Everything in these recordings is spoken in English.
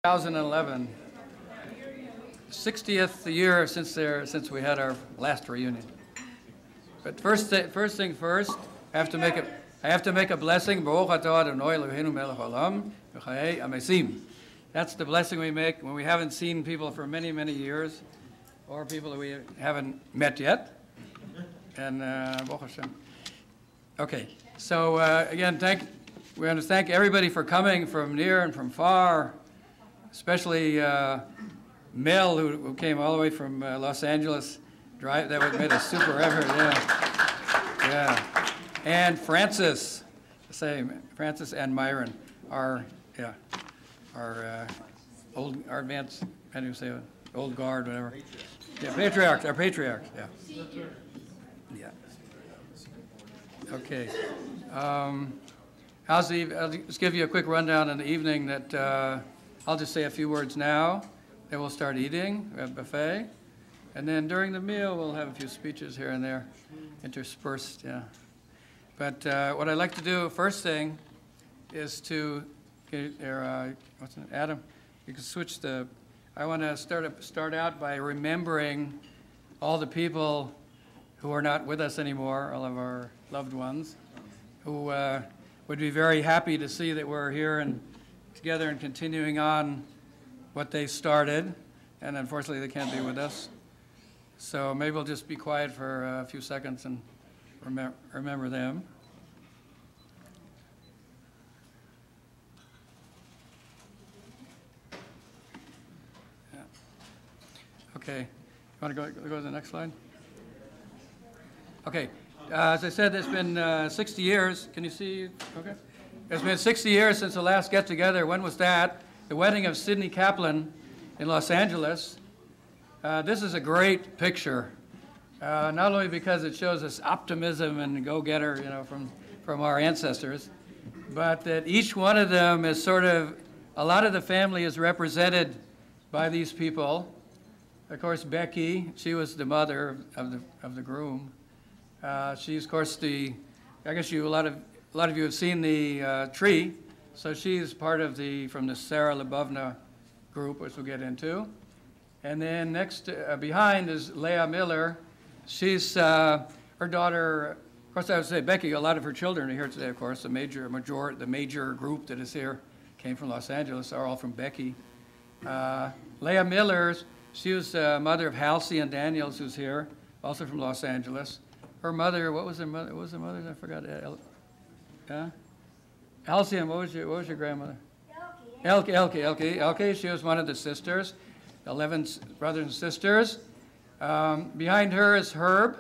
2011, 60th year since we had our last reunion. But first thing first, I have to make a blessing. That's the blessing we make when we haven't seen people for many, many years, or people that we haven't met yet. And okay, so again, we want to thank everybody for coming from near and from far. Especially Mel, who came all the way from Los Angeles, that made a super effort, yeah. And Francis, the same, Francis and Myron, our advanced, how do you say it, old guard, whatever. Yeah, patriarchs, our patriarchs, yeah. Yeah. Okay. I'll just give you a quick rundown in the evening that. I'll just say a few words now, then we'll start eating, we have a buffet, and then during the meal we'll have a few speeches here and there, interspersed, yeah. But what I'd like to do, first thing, is to, Adam, you can switch I want to start out by remembering all the people who are not with us anymore, all of our loved ones, who would be very happy to see that we're here and together and continuing on what they started, and unfortunately they can't be with us. So maybe we'll just be quiet for a few seconds and remember them. Yeah. Okay, you want to go to the next slide? Okay, as I said, it's been 60 years. Can you see? Okay. It's been 60 years since the last get-together. When was that? The wedding of Sidney Kaplan in Los Angeles. This is a great picture, not only because it shows us optimism and go-getter, from our ancestors, but that each one of them is a lot of the family is represented by these people. Of course, Becky, she was the mother of the groom. She's, of course, I guess a lot of you have seen the tree, so she's part of from the Sarah Lebovna group, which we'll get into. And then next, behind is Leah Miller. She's her daughter. Of course, I would say Becky. A lot of her children are here today. Of course, the major group that is here came from Los Angeles. Are all from Becky. Leah Miller. She was mother of Halsey and Daniels, who's here, also from Los Angeles. Her mother. What was her mother? What was her mother? I forgot. Halcyon, what was your grandmother? Elke. She was one of the sisters, 11 brothers and sisters. Behind her is Herb.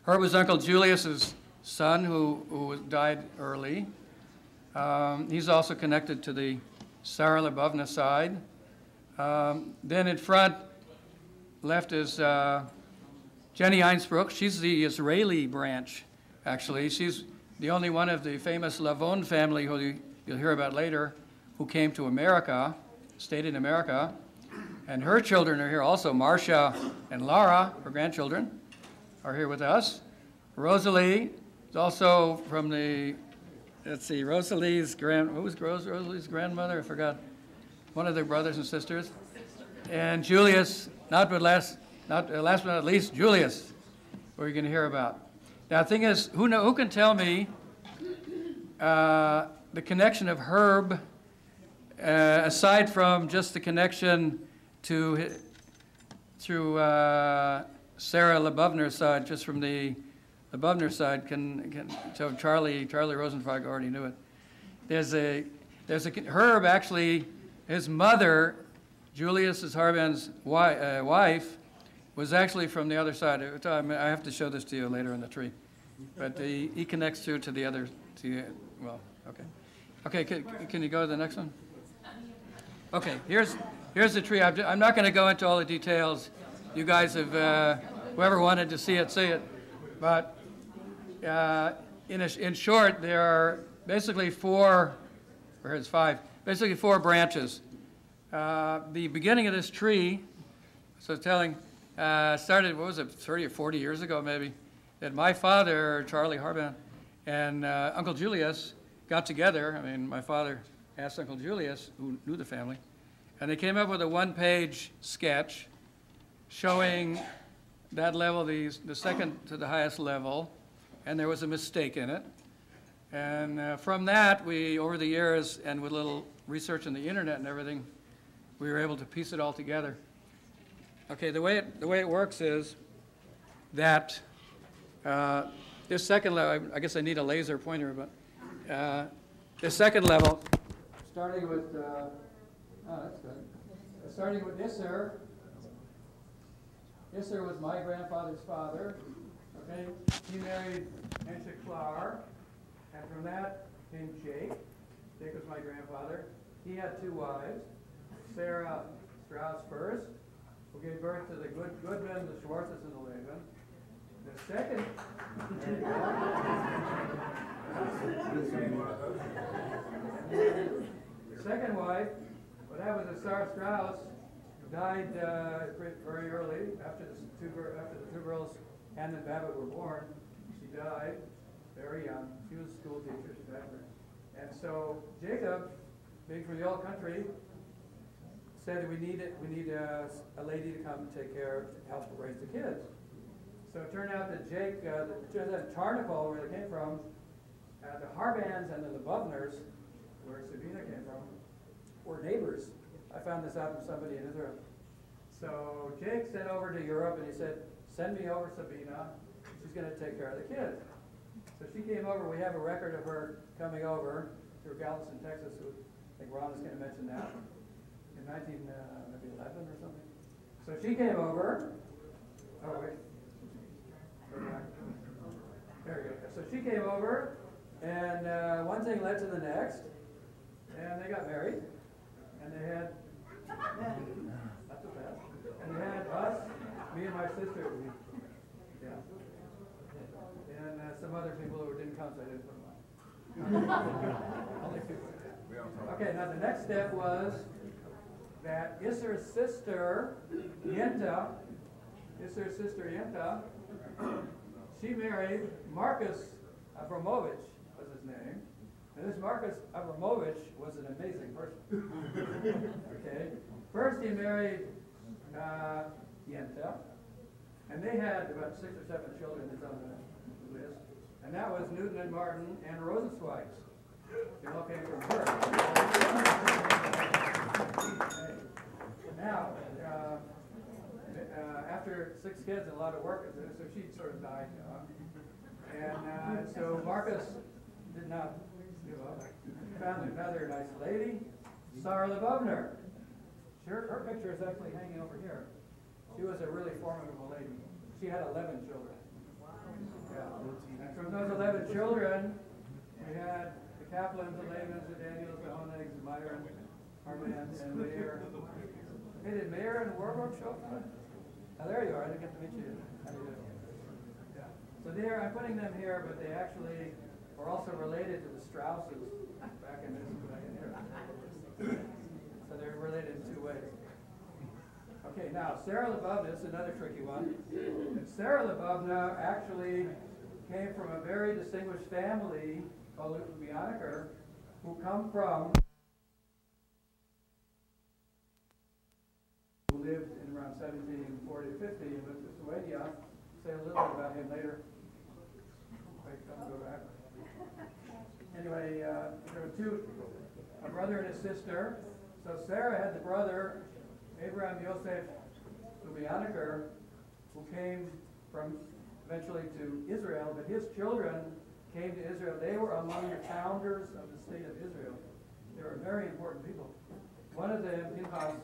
Herb was Uncle Julius's son who died early. He's also connected to the Sarah Lebovna side. Then in front, left is Jenny Einsbruck. She's the Israeli branch, actually. She's the only one of the famous Lavon family, who you'll hear about later, who came to America, stayed in America. And her children are here also. Marcia and Laura, her grandchildren, are here with us. Rosalie is also from Rosalie's Rosalie's grandmother? I forgot. One of their brothers and sisters. And Julius, last but not least, Julius, who you're going to hear about. Now, the thing is, who can tell me the connection of Herb, aside from just the connection through Sarah Lebovner's side, just from the Lebovner side, so Charlie Rosenfeld already knew it. There's a Herb, actually, his mother, Julius is Harband's wife, was actually from the other side. I have to show this to you later in the tree. But he connects through to the other, well, okay. Okay, can you go to the next one? Okay, here's the tree. I'm not going to go into all the details. You guys have, whoever wanted to see it. But in short, there are basically five branches. The beginning of this tree, started, 30 or 40 years ago maybe, that my father, Charlie Harband, and Uncle Julius got together. I mean, my father asked Uncle Julius, who knew the family, And they came up with a one-page sketch showing that level, the second to the highest level, and there was a mistake in it. And from that, we, over the years, and with a little research on the internet and everything, we were able to piece it all together. Okay, the way it works is that this second level, I guess I need a laser pointer, but this second level, starting with, oh, that's good. Starting with Isser. Isser was my grandfather's father. Okay, he married Mensheklar, and from that came Jake. Jake was my grandfather. He had two wives, Sarah Strauss first, who gave birth to the Goodman, the Schwartzes, and the Levin. The second, the second wife, what happened was Sarah Strauss died very early after the two girls, Hannah and Babbitt, were born. She died very young. She was a school teacher. She died very young. And so Jacob, being from the old country, said we need a lady to come and take care, help raise the kids. So it turned out that Jake, Tarnopol, where they came from, the Harbands and the Lebovners, where Sabina came from, were neighbors. I found this out from somebody in Israel. So Jake sent over to Europe and he said, send me over Sabina. She's going to take care of the kids. So she came over. We have a record of her coming over to Galveston, Texas. I think Ron is going to mention that. In 1911 or something. So she came over. Oh, wait. There we go. So she came over, and one thing led to the next, and they got married, and they had, not so fast, and they had us, me and my sister, yeah, and some other people who didn't come, so I didn't put them on. Only two. Okay, now the next step was that Isser's sister, Yenta, she married Marcus Abramovich, was his name. And this Marcus Abramovich was an amazing person. Okay. First he married Yenta, and they had about 6 or 7 children that's on the list. And that was Newton and Martin and Rosenzweig. They all came from her. Okay. Now, after 6 kids and a lot of work, so she sort of died young. And so Marcus did not give up. Found another nice lady, Sarah Lebovner. Her picture is actually hanging over here. She was a really formidable lady. She had 11 children. Yeah. And from those 11 children, we had the Kaplans, the Levins, the Daniels, the Honegs, the Meyer, and Harband, and Mayer. Hey, did Mayer and Warburg show up? Oh, there you are. I didn't get to meet you. How do you do? Yeah. So there, I'm putting them here, but they actually are also related to the Strausses back in here. So they're related in 2 ways. Okay, now Sarah Lebovna is another tricky one. And Sarah Lebovna actually came from a very distinguished family called Lubyaneker, who come from, who lived in around 1740 to 50 in Lithuania. Say a little bit about him later. Wait, don't go back. Anyway, there were 2, a brother and a sister. So Sarah had the brother, Abraham Yosef Lubyaneker, who came from eventually to Israel, but his children came to Israel. They were among the founders of the state of Israel. They were very important people. One of them, Pinchas,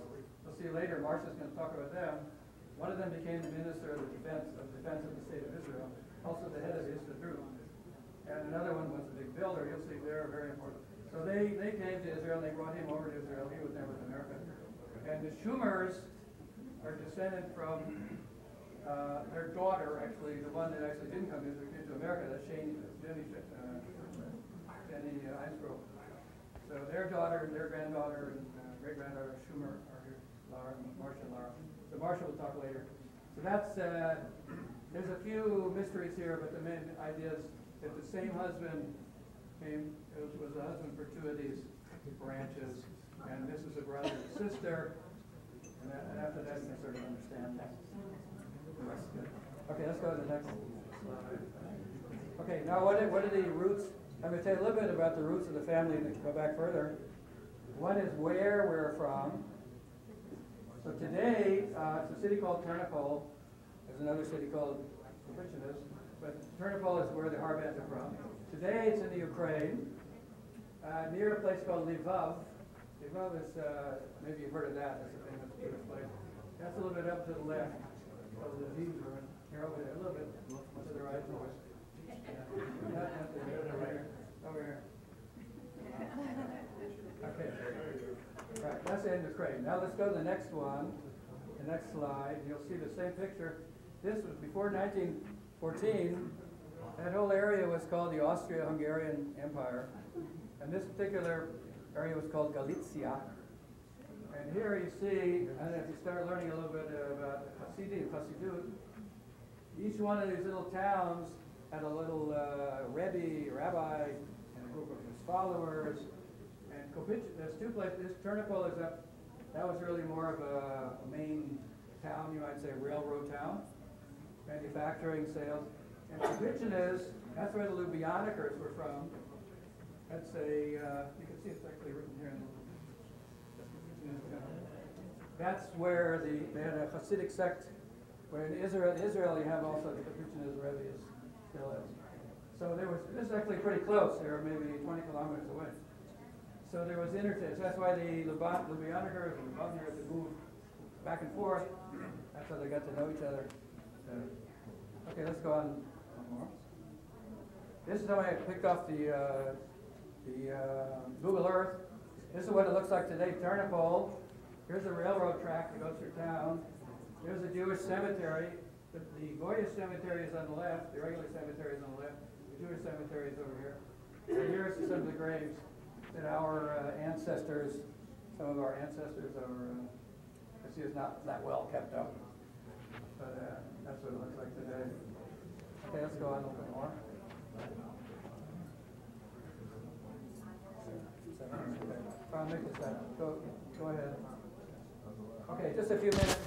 we'll see later, Marcia's going to talk about them. One of them became the minister of defense of the state of Israel, also the head of the Histadrut. And another one was a big builder. You'll see they're very important. So they came to Israel, and they brought him over to Israel. He was never in America. And the Schumers are descended from their daughter, actually, the one that actually didn't come to America, that's Jenny Einsgrove. So their daughter, their granddaughter, and great-granddaughter Schumer are here, Marcia and Laura. So Marcia will talk later. So that's, there's a few mysteries here, but the main idea is that the same husband was the husband for 2 of these branches. and this is a brother and sister, and after that you can sort of understand that. Okay, let's go to the next slide. Okay, now what are the roots? I'm going to tell you a little bit about the roots of the family and go back further. One is where we're from. So today, it's a city called Ternopil. There's another city called Kapitchinas, but Ternopil is where the Harbands are from. Today it's in the Ukraine, near a place called Lvov. Lvov is, maybe you've heard of that, that's a famous Jewish place. That's a little bit up to the left. So the Lviv are here over there, a little bit to the right. Not there, over here. Okay. Right, that's the end of Ukraine. Now let's go to the next one, the next slide. You'll see the same picture. This was before 1914. That whole area was called the Austria-Hungarian Empire. And this particular area was called Galicia. And here you see, and if you start learning a little bit about Hasidut, each one of these little towns had a little rabbi, and a group of his followers. And there's two places. This Ternopil is up. That was really more of a main town, you might say, railroad town, manufacturing, sales. And Kapitchinas, that's where the Lubyanikers were from. That's a, you can see it's actually written here in the that's where they had a Hasidic sect, where in Israel you have also the Kapitchinas Rebbe still is. So this is actually pretty close. They were maybe 20 kilometers away. So there was interchange. That's why the Lubyanikers and the Lubyanikers had moved back and forth. That's how they got to know each other. Okay, let's go on one more. This is how I picked off the Google Earth. This is what it looks like today. Ternopil. Here's a railroad track that goes through town. There's a Jewish cemetery. The Goyish cemetery is on the left. The regular cemetery is on the left. The Jewish cemetery is over here. And here's some of the graves that our ancestors, some of our ancestors are, this is not that well kept up. But that's what it looks like today. Okay, let's go on a little bit more. I'll make this up. Go ahead. Okay, just a few minutes,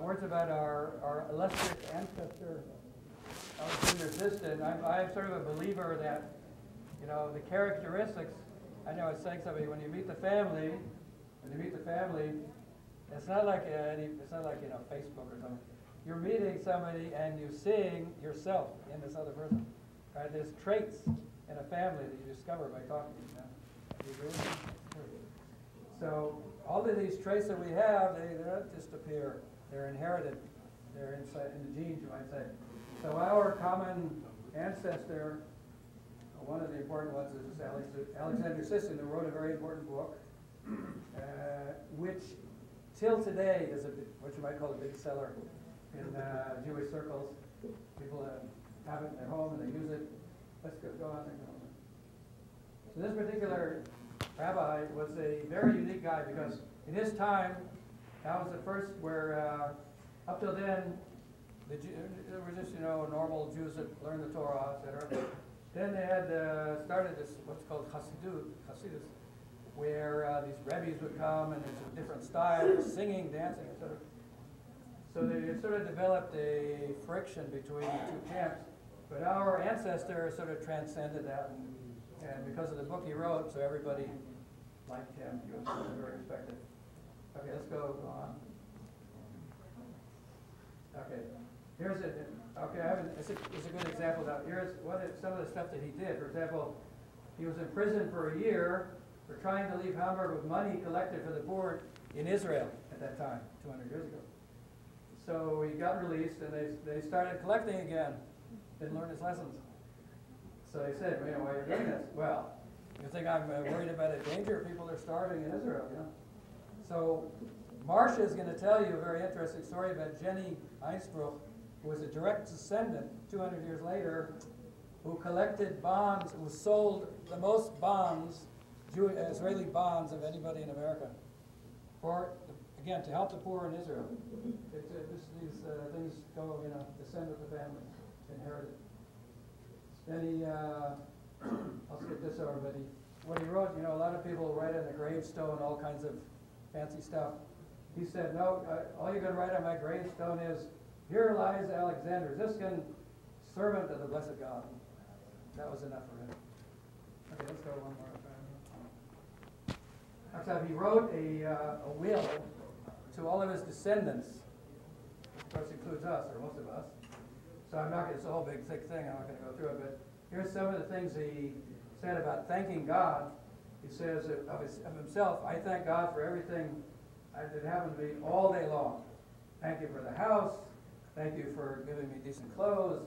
words about our illustrious ancestor, Alexander Zistin. I'm sort of a believer that, you know, the characteristics. I know I was saying something when you meet the family. It's not like you know, Facebook or something. You're meeting somebody and you're seeing yourself in this other person. Right? There's traits in a family that you discover by talking to them. You agree? So all of these traits that we have, they don't just appear. They're inherited. They're inside in the genes, you might say. So our common ancestor, one of the important ones is Alexander Zistin, who wrote a very important book, which till today is what you might call a big seller in Jewish circles. People have it in their home and they use it. Let's go on. So this particular rabbi was a very unique guy because in his time, that was the first where, up till then, there were just, you know, normal Jews that learned the Torah, etc. Then they had started this, what's called Hasidus, where these rabbis would come and there's a different style, singing, dancing, etc. So they sort of developed a friction between the two camps. But our ancestor sort of transcended that, and because of the book he wrote, so everybody liked him. He was very respected. Okay, let's go on. Okay, here's it. Okay, it's a good example. Now, here's some of the stuff that he did. For example, he was in prison for a year for trying to leave Hamburg with money collected for the poor in Israel at that time, 200 years ago. So he got released, and they started collecting again. Didn't learn his lessons. So they said, you know, why are you doing this? Well, you think I'm worried about a danger? People are starving in Israel, you know. So Marcia is going to tell you a very interesting story about Jenny Einsbruch, who was a direct descendant 200 years later, who collected bonds, who sold the most bonds, Israeli bonds of anybody in America, for, again, to help the poor in Israel. These things go, you know, descend with the family, inherited. Then he, I'll skip this over, but what he wrote, you know, a lot of people write on the gravestone all kinds of fancy stuff. He said, no, all you're going to write on my gravestone is, here lies Alexander Ziskin, servant of the blessed God. That was enough for him. Okay, let's go one more time. Next time, he wrote a will to all of his descendants, which of course includes us, or most of us. So I'm not going to, it's a whole big thick thing, I'm not going to go through it, but here's some of the things he said about thanking God. He says of himself, I thank God for everything that happened to me all day long. Thank you for the house. Thank you for giving me decent clothes.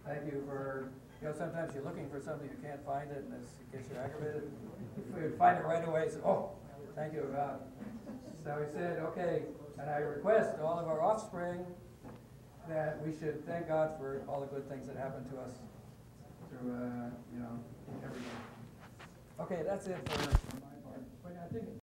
Thank you for, you know, sometimes you're looking for something, you can't find it, and it gets you aggravated. If we would find it right away, say, oh, thank you, God. So he said, okay, and I request to all of our offspring that we should thank God for all the good things that happened to us through, you know, everything. Okay, that's it for my part. But I think